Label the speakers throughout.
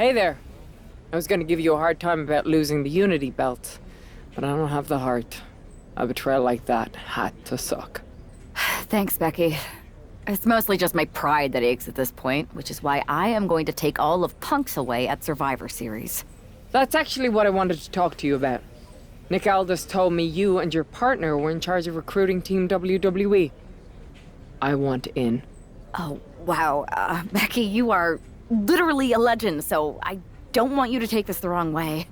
Speaker 1: Hey there. I was gonna give you a hard time about losing the Unity belt, but I don't have the heart. A betrayal like that had to suck.
Speaker 2: Thanks, Becky. It's mostly just my pride that aches at this point, which is why I am going to take all of Punk's away at Survivor Series.
Speaker 1: That's actually what I wanted to talk to you about. Nick Aldis told me you and your partner were in charge of recruiting Team WWE. I want in.
Speaker 2: Oh, wow. Becky, you are literally a legend, so I don't want you to take this the wrong way.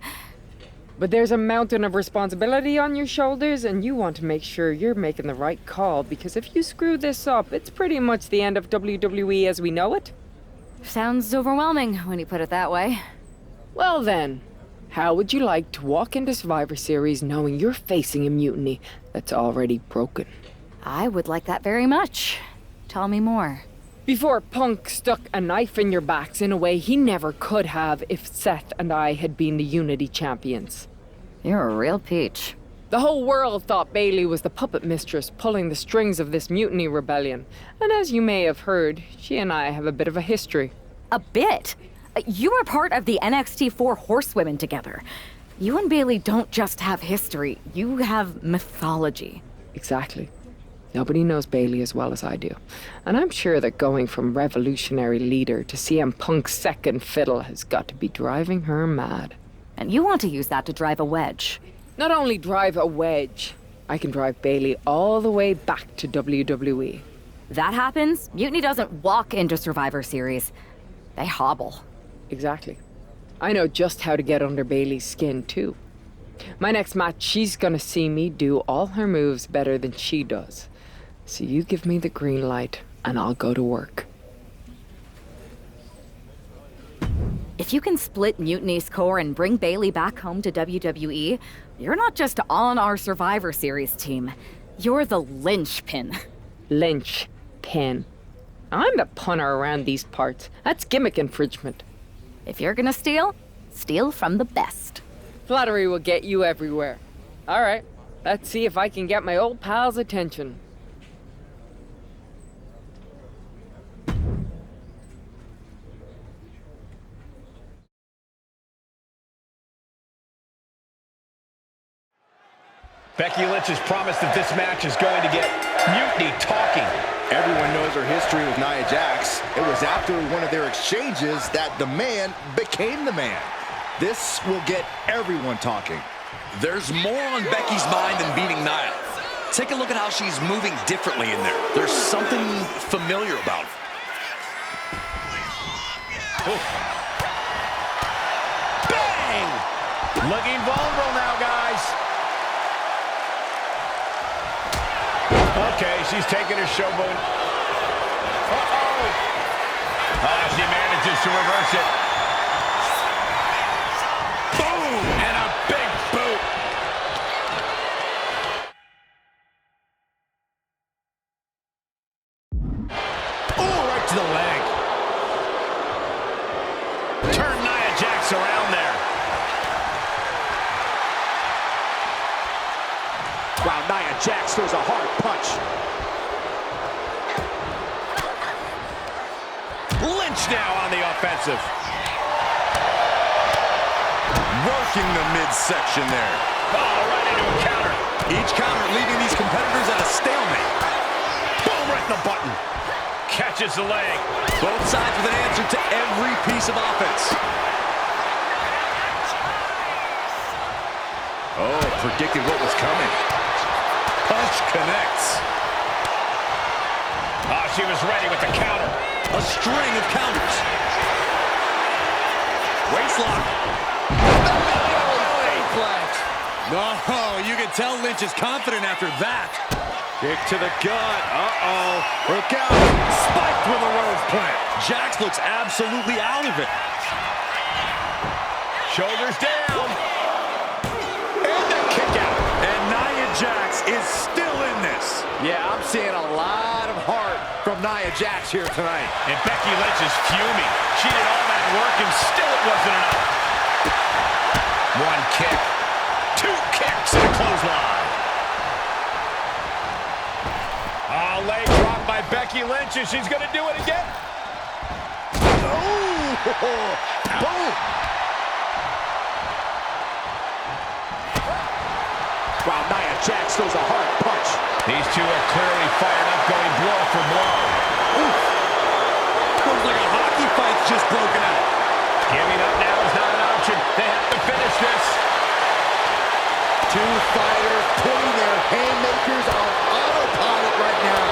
Speaker 1: But there's a mountain of responsibility on your shoulders, and you want to make sure you're making the right call, because if you screw this up, it's pretty much the end of WWE as we know it.
Speaker 2: Sounds overwhelming when you put it that way.
Speaker 1: Well then, how would you like to walk into Survivor Series knowing you're facing a mutiny that's already broken?
Speaker 2: I would like that very much. Tell me more.
Speaker 1: Before Punk stuck a knife in your backs in a way he never could have if Seth and I had been the Unity champions.
Speaker 2: You're a real peach.
Speaker 1: The whole world thought Bailey was the puppet mistress pulling the strings of this mutiny rebellion. And as you may have heard, she and I have a bit of a history.
Speaker 2: A bit? You were part of the NXT 4 Horsewomen together. You and Bailey don't just have history, you have mythology.
Speaker 1: Exactly. Nobody knows Bailey as well as I do. And I'm sure that going from revolutionary leader to CM Punk's second fiddle has got to be driving her mad.
Speaker 2: And you want to use that to drive a wedge.
Speaker 1: Not only drive a wedge, I can drive Bailey all the way back to WWE.
Speaker 2: That happens, Mutiny doesn't walk into Survivor Series. They hobble.
Speaker 1: Exactly. I know just how to get under Bailey's skin, too. My next match, she's gonna see me do all her moves better than she does. So you give me the green light, and I'll go to work.
Speaker 2: If you can split Mutiny's core and bring Bailey back home to WWE, you're not just on our Survivor Series team. You're the linchpin.
Speaker 1: Linchpin. I'm the punter around these parts. That's gimmick infringement.
Speaker 2: If you're gonna steal, steal from the best.
Speaker 1: Flattery will get you everywhere. All right, let's see if I can get my old pal's attention.
Speaker 3: Becky Lynch has promised that this match is going to get Mutiny talking.
Speaker 4: Everyone knows her history with Nia Jax. It was after one of their exchanges that the man became the man. This will get everyone talking.
Speaker 5: There's more on Becky's mind than beating Nia. Take a look at how she's moving differently in there. There's something familiar about it.
Speaker 3: Bang! Looking vulnerable now, guys. Okay, she's taking her showboat. Uh-oh! Oh, she manages to reverse it. Boom! And a big boot. Oh, right to the leg. Turn Nia Jax around there.
Speaker 4: Wow, Nia Jax throws a hard punch.
Speaker 3: Lynch now on the offensive.
Speaker 5: Working the midsection there.
Speaker 3: Oh, right into a counter.
Speaker 5: Each counter leaving these competitors at a stalemate.
Speaker 3: Boom, right in the button. Catches the leg.
Speaker 5: Both sides with an answer to every piece of offense. Oh, predicted what was coming. Punch connects.
Speaker 3: Oh, she was ready with the counter.
Speaker 5: A string of counters. Waistlock. No, you can tell Lynch is confident after that.
Speaker 3: Kick to the gut. Uh-oh.
Speaker 5: Look out. Spiked with a rose plant. Jax looks absolutely out of it.
Speaker 3: Shoulders down. And the kick out.
Speaker 5: And Nia Jax is still in this.
Speaker 4: Yeah, I'm seeing a lot of heart from Nia Jax here tonight.
Speaker 3: And Becky Lynch is fuming. She did all that work and still it wasn't enough. One kick. Two kicks and a clothesline. Oh, leg drop by Becky Lynch, and she's going to do it again.
Speaker 4: Oh! Boom! Jax throws a hard punch.
Speaker 3: These two are clearly fired up, going blow for blow.
Speaker 5: Oof. Looks like a hockey fight's just broken out.
Speaker 3: Giving up now is not an option. They have to finish this.
Speaker 4: Two fighters putting their haymakers on autopilot right now.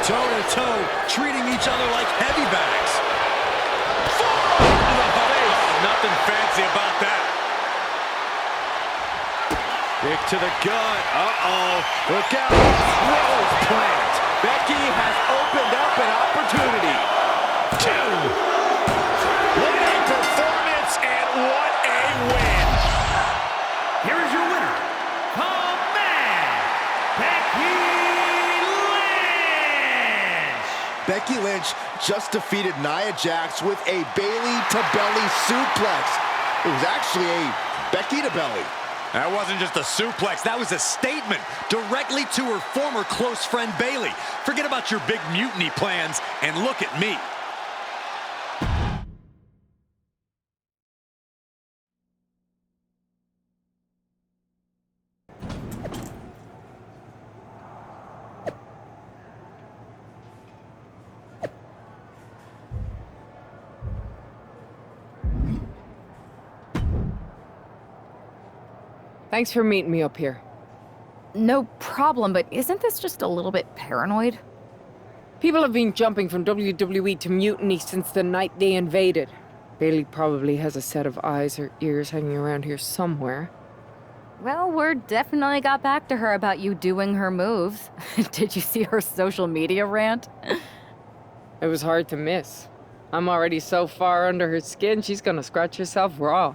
Speaker 5: Toe-to-toe, treating each other like heavy bags. Nothing fancy about that.
Speaker 4: Kick to the gut. Uh-oh. Look out. Rose plant. Becky has opened up an opportunity.
Speaker 3: Two. What a performance, and what a win.
Speaker 6: Here is your winner, the man, Becky Lynch.
Speaker 4: Becky Lynch just defeated Nia Jax with a Bayley-to-belly suplex. It was actually a Becky-to-belly.
Speaker 5: That wasn't just a suplex, that was a statement directly to her former close friend Bayley. Forget about your big mutiny plans and look at me.
Speaker 1: Thanks for meeting me up here.
Speaker 2: No problem, but isn't this just a little bit paranoid?
Speaker 1: People have been jumping from WWE to Mutiny since the night they invaded. Bayley probably has a set of eyes or ears hanging around here somewhere.
Speaker 2: Well, word definitely got back to her about you doing her moves. Did you see her social media rant?
Speaker 1: It was hard to miss. I'm already so far under her skin, she's gonna scratch herself raw.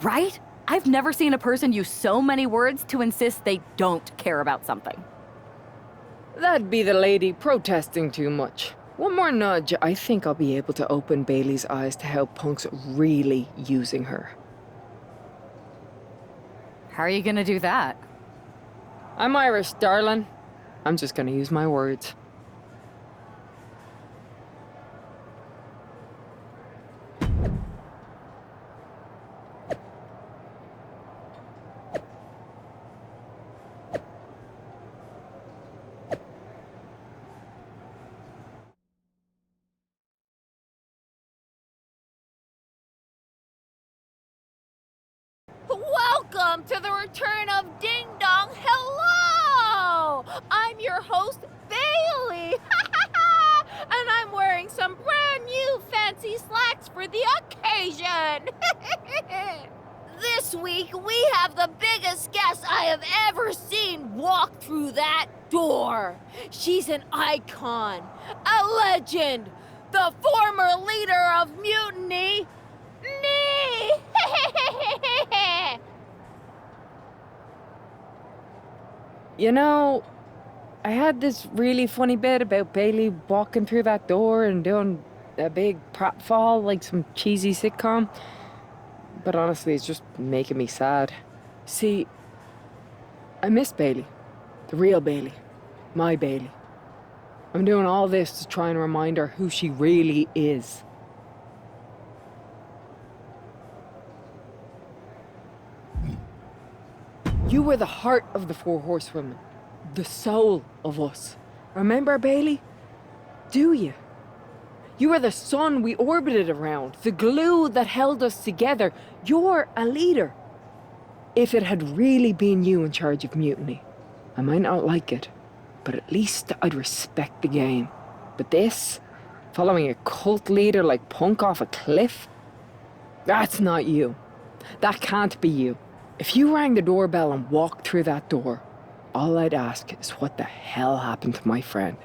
Speaker 2: Right? I've never seen a person use so many words to insist they don't care about something.
Speaker 1: That'd be the lady protesting too much. One more nudge, I think I'll be able to open Bayley's eyes to how Punk's really using her.
Speaker 2: How are you gonna do that?
Speaker 1: I'm Irish, darling. I'm just gonna use my words.
Speaker 7: Welcome to the return of Ding Dong. Hello! I'm your host, Bayley. And I'm wearing some brand new fancy slacks for the occasion. This week, we have the biggest guest I have ever seen walk through that door. She's an icon, a legend, the former leader of Mutiny, me!
Speaker 1: You know, I had this really funny bit about Bayley walking through that door and doing a big pratfall like some cheesy sitcom. But honestly, it's just making me sad. See, I miss Bayley. The real Bayley. My Bayley. I'm doing all this to try and remind her who she really is. You were the heart of the Four Horsewomen. The soul of us. Remember, Bayley? Do you? You were the sun we orbited around. The glue that held us together. You're a leader. If it had really been you in charge of Mutiny, I might not like it, but at least I'd respect the game. But this, following a cult leader like Punk off a cliff? That's not you. That can't be you. If you rang the doorbell and walked through that door, all I'd ask is what the hell happened to my friend.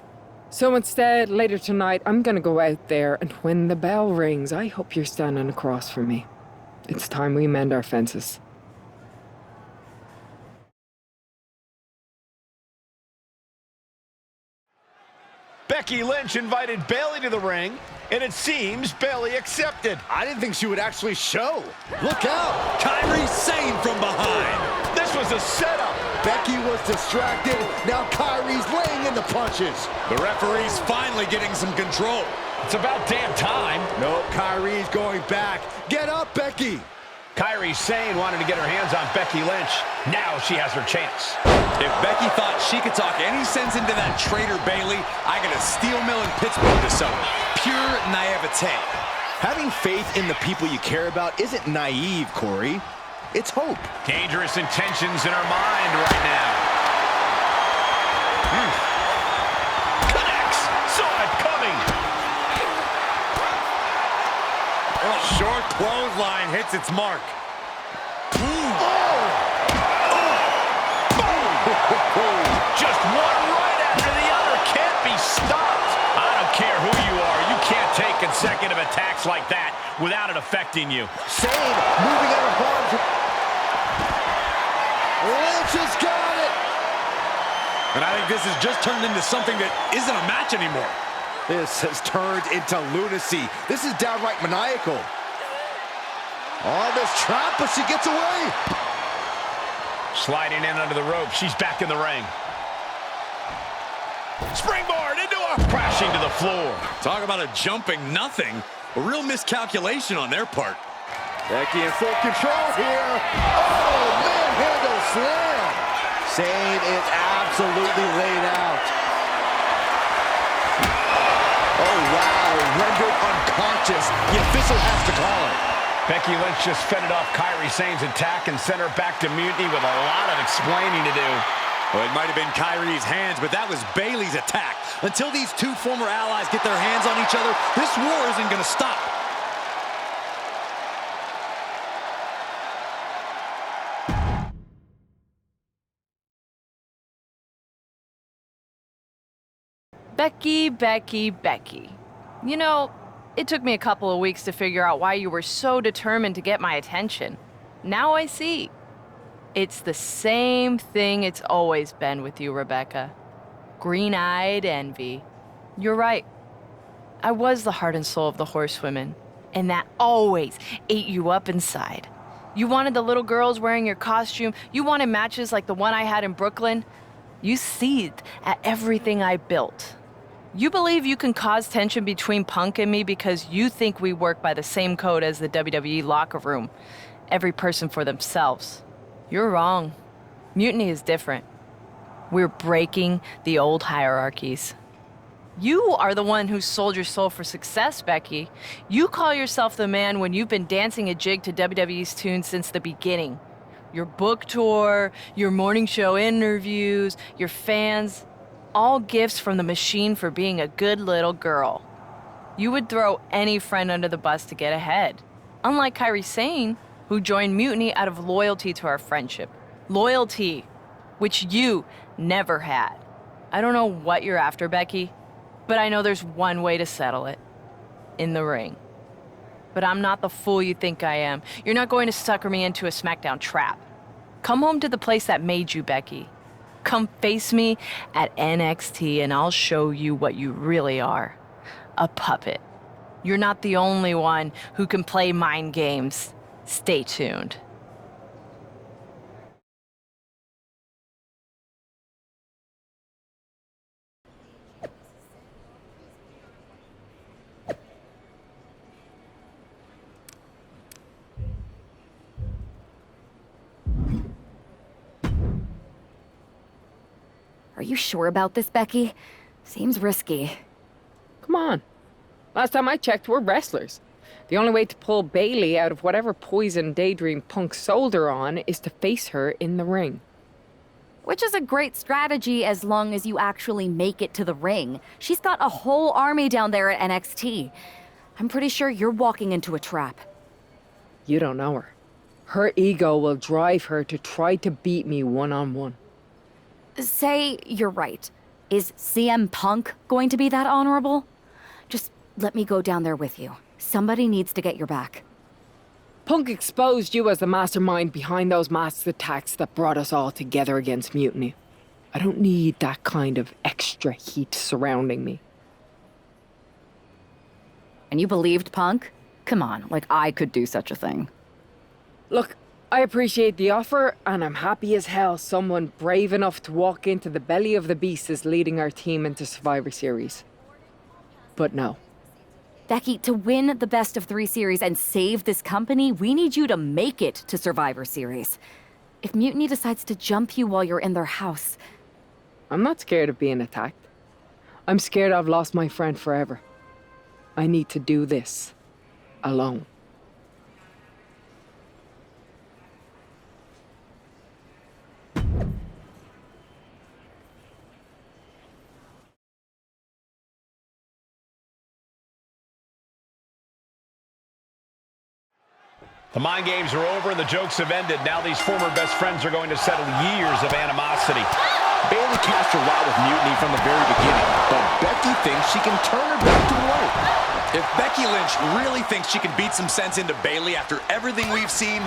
Speaker 1: So instead, later tonight, I'm gonna go out there, and when the bell rings, I hope you're standing across from me. It's time we mend our fences.
Speaker 3: Becky Lynch invited Bayley to the ring, and it seems Bayley accepted.
Speaker 4: I didn't think she would actually show. Look out!
Speaker 5: Kyrie Sane from behind.
Speaker 3: This was a setup.
Speaker 4: Becky was distracted. Now Kyrie's laying in the punches.
Speaker 5: The referee's finally getting some control.
Speaker 3: It's about damn time.
Speaker 4: No, Kyrie's going back. Get up, Becky.
Speaker 3: Kairi Sane wanted to get her hands on Becky Lynch. Now she has her chance.
Speaker 5: If Becky thought she could talk any sense into that traitor Bayley, I got a steel mill in Pittsburgh to sell her. Pure naivete.
Speaker 4: Having faith in the people you care about isn't naive, Corey. It's hope.
Speaker 3: Dangerous intentions in her mind right now. Connects. Saw it coming.
Speaker 6: Short clothesline hits its mark.
Speaker 3: Just one right after the other. Can't be stopped. I don't care who you are. You can't take consecutive attacks like that without it affecting you.
Speaker 4: Sane moving out of harm's way. Lynch has got it.
Speaker 5: And I think this has just turned into something that isn't a match anymore.
Speaker 4: This has turned into lunacy. This is downright maniacal. Oh, this trap, but she gets away.
Speaker 3: Sliding in under the rope. She's back in the ring. Springboard into a crashing to the floor.
Speaker 5: Talk about a jumping nothing. A real miscalculation on their part.
Speaker 4: Becky in full control here. Oh, manhandle slam. Sane is absolutely laid out. Oh, wow. Rendered unconscious. The official has to call it.
Speaker 3: Becky Lynch just fended off Kairi Sane's attack and sent her back to mutiny with a lot of explaining to do.
Speaker 5: Well, it might have been Kairi's hands, but that was Bayley's attack. Until these two former allies get their hands on each other, this war isn't going to stop.
Speaker 8: Becky, Becky, Becky. You know, it took me a couple of weeks to figure out why you were so determined to get my attention. Now I see. It's the same thing it's always been with you, Rebecca. Green-eyed envy. You're right. I was the heart and soul of the horsewomen, and that always ate you up inside. You wanted the little girls wearing your costume. You wanted matches like the one I had in Brooklyn. You seethed at everything I built. You believe you can cause tension between Punk and me because you think we work by the same code as the WWE locker room. Every person for themselves. You're wrong. Mutiny is different. We're breaking the old hierarchies. You are the one who sold your soul for success, Becky. You call yourself the man when you've been dancing a jig to WWE's tune since the beginning. Your book tour, your morning show interviews, your fans, all gifts from the machine for being a good little girl. You would throw any friend under the bus to get ahead. Unlike Kairi Sane, who joined Mutiny out of loyalty to our friendship. Loyalty, which you never had. I don't know what you're after, Becky, but I know there's one way to settle it. In the ring. But I'm not the fool you think I am. You're not going to sucker me into a SmackDown trap. Come home to the place that made you, Becky. Come face me at NXT and I'll show you what you really are. A puppet. You're not the only one who can play mind games. Stay tuned.
Speaker 2: Are you sure about this, Becky? Seems risky.
Speaker 1: Come on. Last time I checked, we're wrestlers. The only way to pull Bayley out of whatever poison daydream Punk sold her on is to face her in the ring.
Speaker 2: Which is a great strategy as long as you actually make it to the ring. She's got a whole army down there at NXT. I'm pretty sure you're walking into a trap.
Speaker 1: You don't know her. Her ego will drive her to try to beat me one-on-one.
Speaker 2: Say you're right. Is CM Punk going to be that honorable? Just let me go down there with you. Somebody needs to get your back.
Speaker 1: Punk exposed you as the mastermind behind those masked attacks that brought us all together against Mutiny. I don't need that kind of extra heat surrounding me.
Speaker 2: And you believed Punk? Come on, like I could do such a thing.
Speaker 1: Look, I appreciate the offer, and I'm happy as hell someone brave enough to walk into the belly of the beast is leading our team into Survivor Series. But no.
Speaker 2: Becky, to win the best of 3 series and save this company, we need you to make it to Survivor Series. If Mutiny decides to jump you while you're in their house...
Speaker 1: I'm not scared of being attacked. I'm scared I've lost my friend forever. I need to do this alone.
Speaker 3: The mind games are over and the jokes have ended. Now these former best friends are going to settle years of animosity.
Speaker 4: Bayley cast her lot with Mutiny from the very beginning, but Becky thinks she can turn her back to the light.
Speaker 5: If Becky Lynch really thinks she can beat some sense into Bayley after everything we've seen,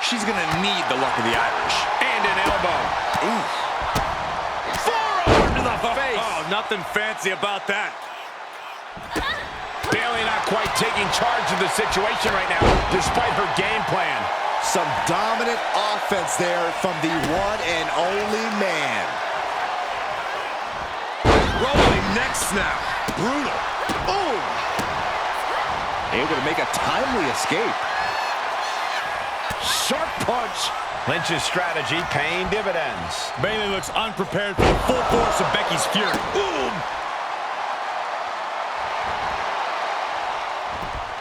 Speaker 5: she's gonna need the luck of the Irish.
Speaker 3: And an elbow.
Speaker 5: Ooh.
Speaker 3: Forearm to the face.
Speaker 6: Oh, nothing fancy about that.
Speaker 3: Bayley not quite taking charge of the situation right now, despite her game plan.
Speaker 4: Some dominant offense there from the one and only man.
Speaker 5: Rolling neck snap. Brutal.
Speaker 4: Boom! Able to make a timely escape. Sharp punch.
Speaker 3: Lynch's strategy paying dividends.
Speaker 6: Bayley looks unprepared for the full force of Becky's fury.
Speaker 3: Boom!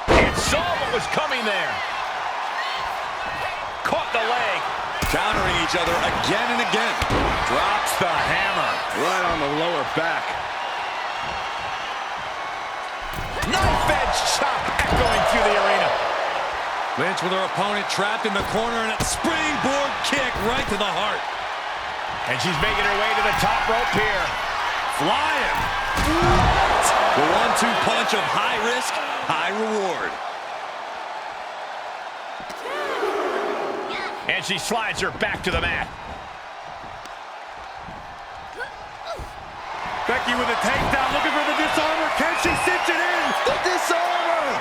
Speaker 3: And saw what was coming there. Caught the leg.
Speaker 5: Countering each other again and again.
Speaker 6: Drops the hammer right on the lower back.
Speaker 3: Knife edge chop echoing through the arena.
Speaker 6: Lynch with her opponent trapped in the corner and a springboard kick right to the heart.
Speaker 3: And she's making her way to the top rope here.
Speaker 6: Flying.
Speaker 5: The 1-2 punch of high risk, high reward.
Speaker 3: And she slides her back to the mat.
Speaker 6: Becky with a takedown, looking for the disarmer. Can she cinch it in?
Speaker 4: The disarmer!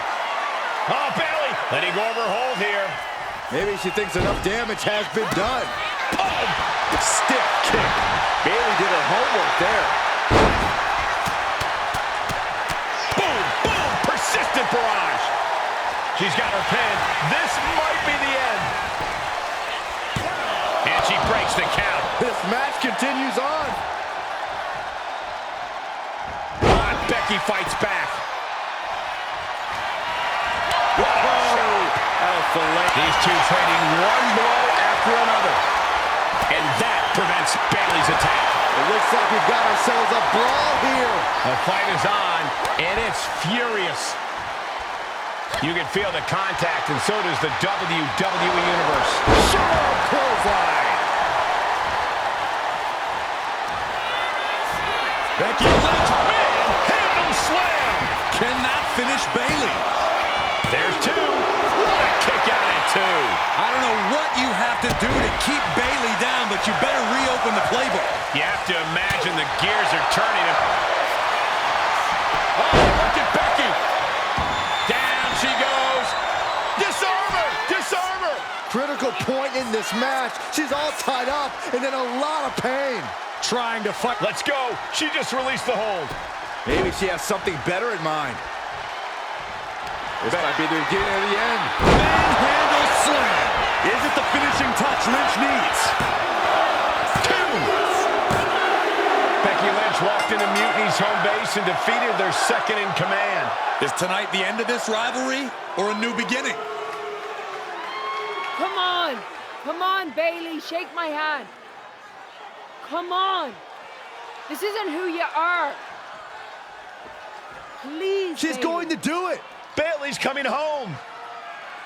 Speaker 3: Oh, Bayley letting go of her hold here.
Speaker 4: Maybe she thinks enough damage has been done.
Speaker 3: Oh, stiff kick.
Speaker 4: Bayley did her homework there.
Speaker 3: Boom, boom, persistent barrage. She's got her pin. This might be the end. And she breaks the count.
Speaker 4: This match continues on.
Speaker 3: Becky fights back. These two trading one blow after another. And that prevents Bayley's attack.
Speaker 4: It looks like we've got ourselves a brawl here.
Speaker 3: The fight is on, and it's furious. You can feel the contact, and so does the WWE Universe.
Speaker 4: Sharp clothesline.
Speaker 3: Becky Lynch, manhandle slam.
Speaker 5: Can that finish Bayley?
Speaker 3: There's two. What a kick out at two.
Speaker 5: I don't know what you have to do to keep Bayley down, but you better reopen the playbook.
Speaker 3: You have to imagine the gears are turning. Oh, look at Becky. Down she goes. Disarm her. Disarm her.
Speaker 4: Critical point in this match. She's all tied up and in a lot of pain.
Speaker 3: Trying to fight. Let's go. She just released the hold.
Speaker 4: Maybe she has something better in mind. This might be the beginning of the end.
Speaker 6: Manhandle slam. Is it the finishing touch Lynch needs?
Speaker 3: Two. Becky Lynch walked into Mutiny's home base and defeated their second in command.
Speaker 5: Is tonight the end of this rivalry or a new beginning?
Speaker 7: Come on. Come on, Bayley. Shake my hand. Come on. This isn't who you are. Please,
Speaker 4: She's
Speaker 7: Bayley.
Speaker 4: going to do it.
Speaker 3: Bayley's coming home.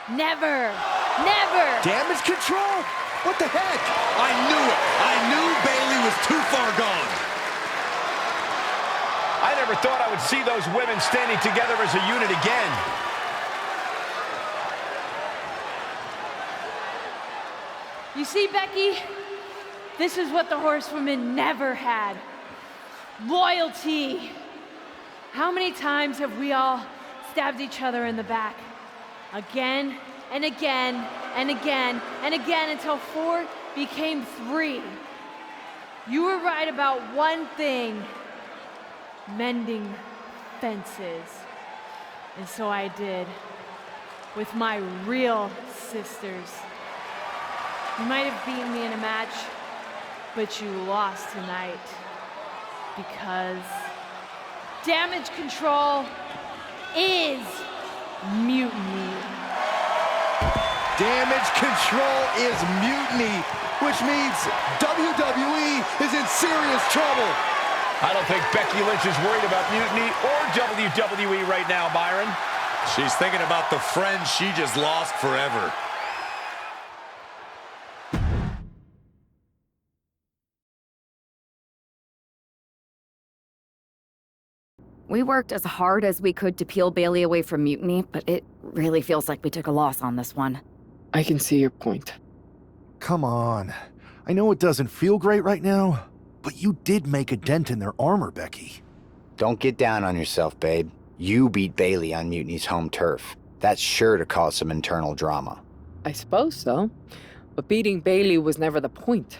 Speaker 7: Never. Never.
Speaker 4: Damage control? What the heck?
Speaker 5: I knew it. I knew Bayley was too far gone.
Speaker 3: I never thought I would see those women standing together as a unit again.
Speaker 9: You see, Becky? This is what the horsewomen never had. Loyalty. How many times have we all stabbed each other in the back? Again and again and again and again until 4 became 3. You were right about one thing. Mending fences. And so I did. With my real sisters. You might have beaten me in a match, but you lost tonight. Because Damage Control is mutiny.
Speaker 4: Damage Control is mutiny, which means WWE is in serious trouble.
Speaker 3: I don't think Becky Lynch is worried about mutiny or WWE right now, Byron.
Speaker 6: She's thinking about the friend she just lost forever.
Speaker 2: We worked as hard as we could to peel Bailey away from mutiny, but it really feels like we took a loss on this one.
Speaker 1: I can see your point.
Speaker 10: Come on. I know it doesn't feel great right now, but you did make a dent in their armor, Becky.
Speaker 11: Don't get down on yourself, babe. You beat Bailey on Mutiny's home turf. That's sure to cause some internal drama.
Speaker 1: I suppose so. But beating Bailey was never the point.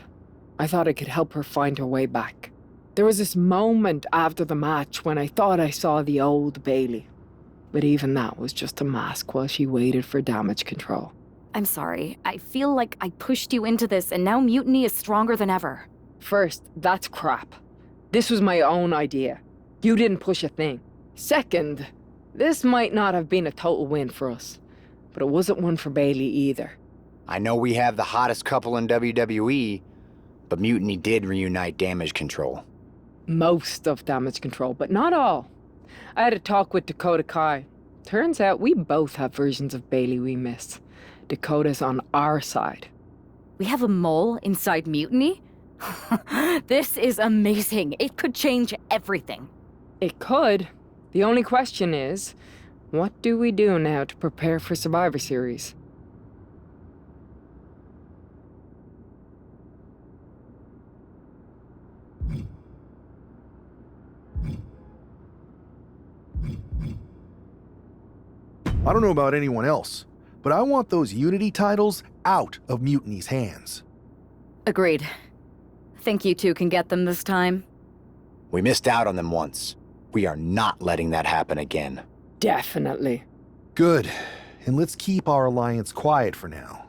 Speaker 1: I thought I could help her find her way back. There was this moment after the match when I thought I saw the old Bailey. But even that was just a mask while she waited for Damage Control.
Speaker 2: I'm sorry. I feel like I pushed you into this, and now mutiny is stronger than ever.
Speaker 1: First, that's crap. This was my own idea. You didn't push a thing. Second, this might not have been a total win for us, but it wasn't one for Bailey either.
Speaker 11: I know we have the hottest couple in WWE, but Mutiny did reunite Damage Control.
Speaker 1: Most of Damage Control, but not all. I had a talk with Dakota Kai. Turns out we both have versions of Bailey we miss. Dakota's on our side.
Speaker 2: We have a mole inside mutiny? This is amazing. It could change everything.
Speaker 1: It could. The only question is, what do we do now to prepare for Survivor Series?
Speaker 10: I don't know about anyone else, but I want those Unity titles out of Mutiny's hands.
Speaker 2: Agreed. Think you two can get them this time?
Speaker 11: We missed out on them once. We are not letting that happen again.
Speaker 1: Definitely.
Speaker 10: Good. And let's keep our alliance quiet for now.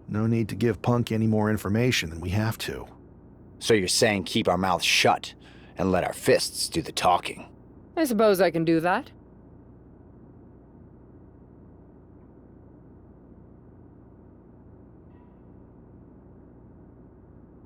Speaker 10: No need to give Punk any more information than we have to.
Speaker 11: So you're saying keep our mouths shut and let our fists do the talking?
Speaker 1: I suppose I can do that.